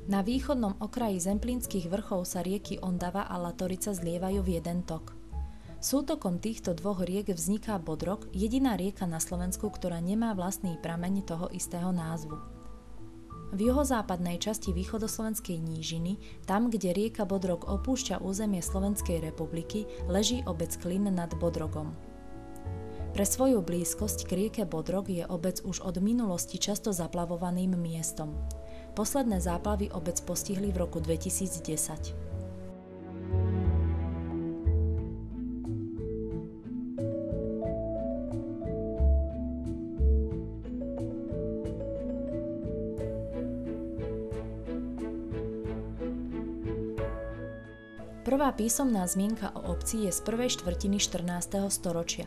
Na východnom okraji Zemplínskych vrchov sa rieky Ondava a Latorica zlievajú v jeden tok. Sútokom týchto dvoch riek vzniká Bodrog, jediná rieka na Slovensku, ktorá nemá vlastný prameň toho istého názvu. V juhozápadnej časti východoslovenskej nížiny, tam, kde rieka Bodrog opúšťa územie Slovenskej republiky, leží obec Klin nad Bodrogom. Pre svoju blízkosť k rieke Bodrog je obec už od minulosti často zaplavovaným miestom. Posledné záplavy obec postihli v roku 2010. Prvá písomná zmienka o obci je z prvej štvrtiny 14. storočia.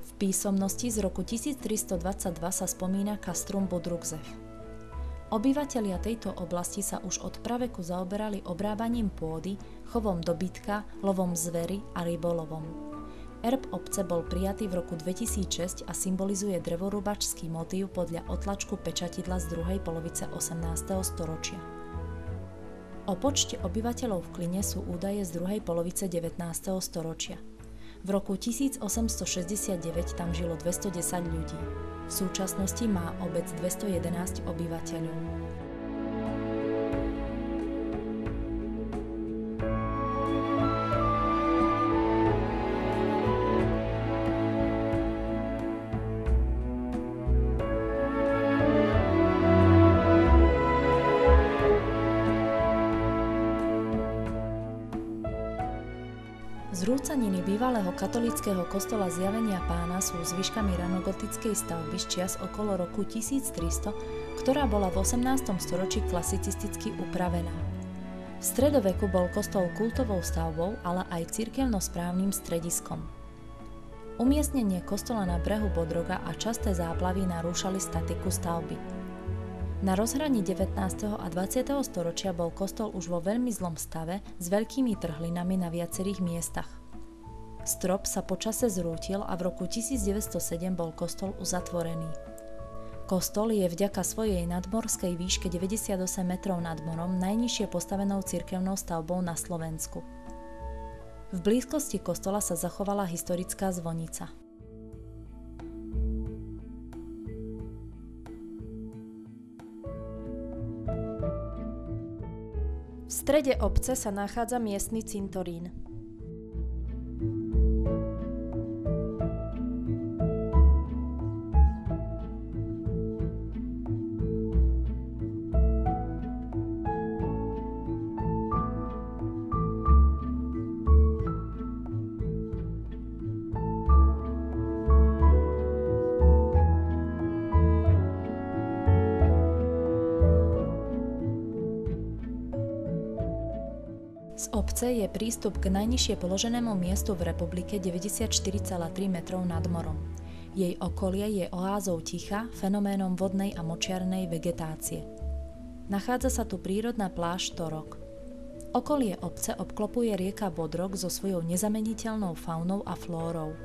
V písomnosti z roku 1322 sa spomína Castrum Bodrugzev. Obyvatelia tejto oblasti sa už od praveku zaoberali obrábaním pôdy, chovom dobytka, lovom zvery a rybolovom. Erb obce bol prijatý v roku 2006 a symbolizuje drevorúbačský motív podľa otlačku pečatidla z druhej polovice 18. storočia. O počte obyvateľov v Kline sú údaje z druhej polovice 19. storočia. V roku 1869 tam žilo 210 ľudí. V súčasnosti má obec 211 obyvateľov. Zrúcaniny bývalého katolíckeho kostola Zjavenia Pána sú zvyškami ranogotickej stavby z čias okolo roku 1300, ktorá bola v 18. storočí klasicisticky upravená. V stredoveku bol kostol kultovou stavbou, ale aj cirkevno-správnym strediskom. Umiestnenie kostola na brehu Bodroga a časté záplavy narúšali statiku stavby. Na rozhraní 19. a 20. storočia bol kostol už vo veľmi zlom stave s veľkými trhlinami na viacerých miestach. Strop sa počase zrútil a v roku 1907 bol kostol uzatvorený. Kostol je vďaka svojej nadmorskej výške 98 metrov nad morom najnižšie postavenou cirkevnou stavbou na Slovensku. V blízkosti kostola sa zachovala historická zvonica. V strede obce sa nachádza miestny cintorín. Z obce je prístup k najnižšie položenému miestu v republike 94,3 metrov nad morom. Jej okolie je oázou ticha, fenoménom vodnej a močiarnej vegetácie. Nachádza sa tu prírodná pláž Torok. Okolie obce obklopuje rieka Bodrog so svojou nezameniteľnou faunou a flórou.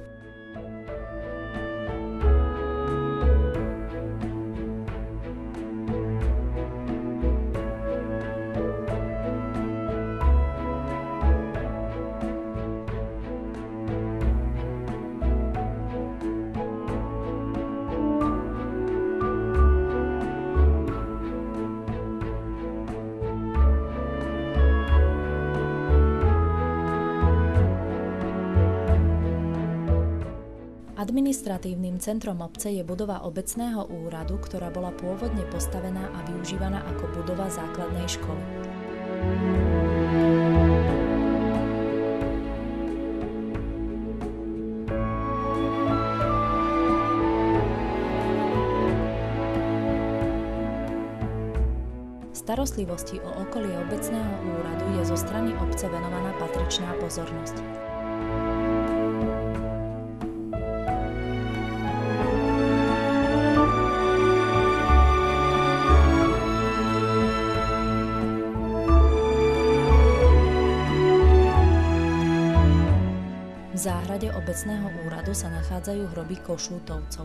Administratívnym centrom obce je budova obecného úradu, ktorá bola pôvodne postavená a využívaná ako budova základnej školy. Starostlivosti o okolie obecného úradu je zo strany obce venovaná patričná pozornosť. V záhrade obecného úradu sa nachádzajú hroby Košútovcov.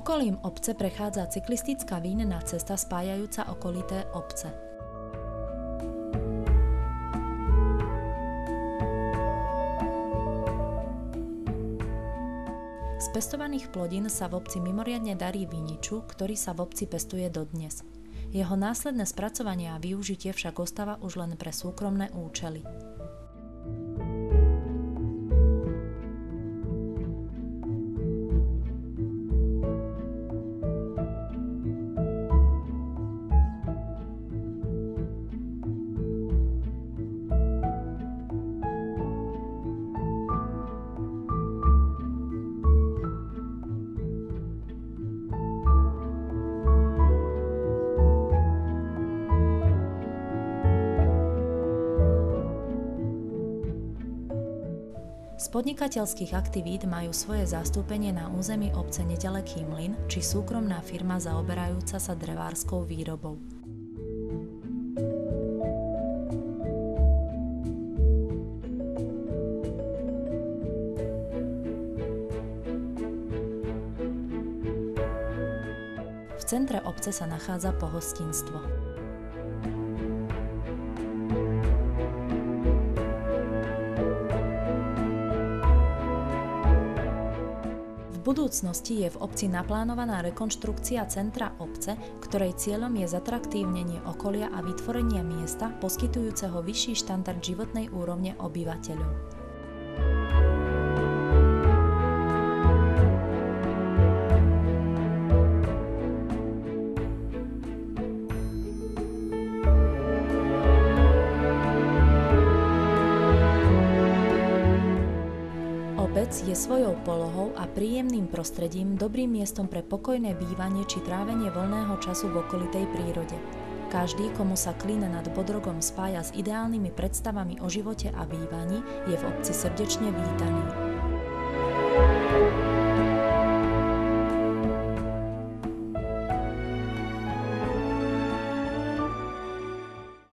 Okolím obce prechádza cyklistická vínna cesta spájajúca okolité obce. Z pestovaných plodín sa v obci mimoriadne darí viniču, ktorý sa v obci pestuje dodnes. Jeho následné spracovanie a využitie však ostáva už len pre súkromné účely. Z podnikateľských aktivít majú svoje zastúpenie na území obce nedaleký mlyn či súkromná firma zaoberajúca sa drevárskou výrobou. V centre obce sa nachádza pohostinstvo. V budúcnosti je v obci naplánovaná rekonštrukcia centra obce, ktorej cieľom je zatraktívnenie okolia a vytvorenie miesta poskytujúceho vyšší štandard životnej úrovne obyvateľov. Obec je svojou polohou a príjemným prostredím dobrým miestom pre pokojné bývanie či trávenie voľného času v okolitej prírode. Každý, komu sa Klín nad Bodrogom spája s ideálnymi predstavami o živote a bývaní, je v obci srdečne vítaný.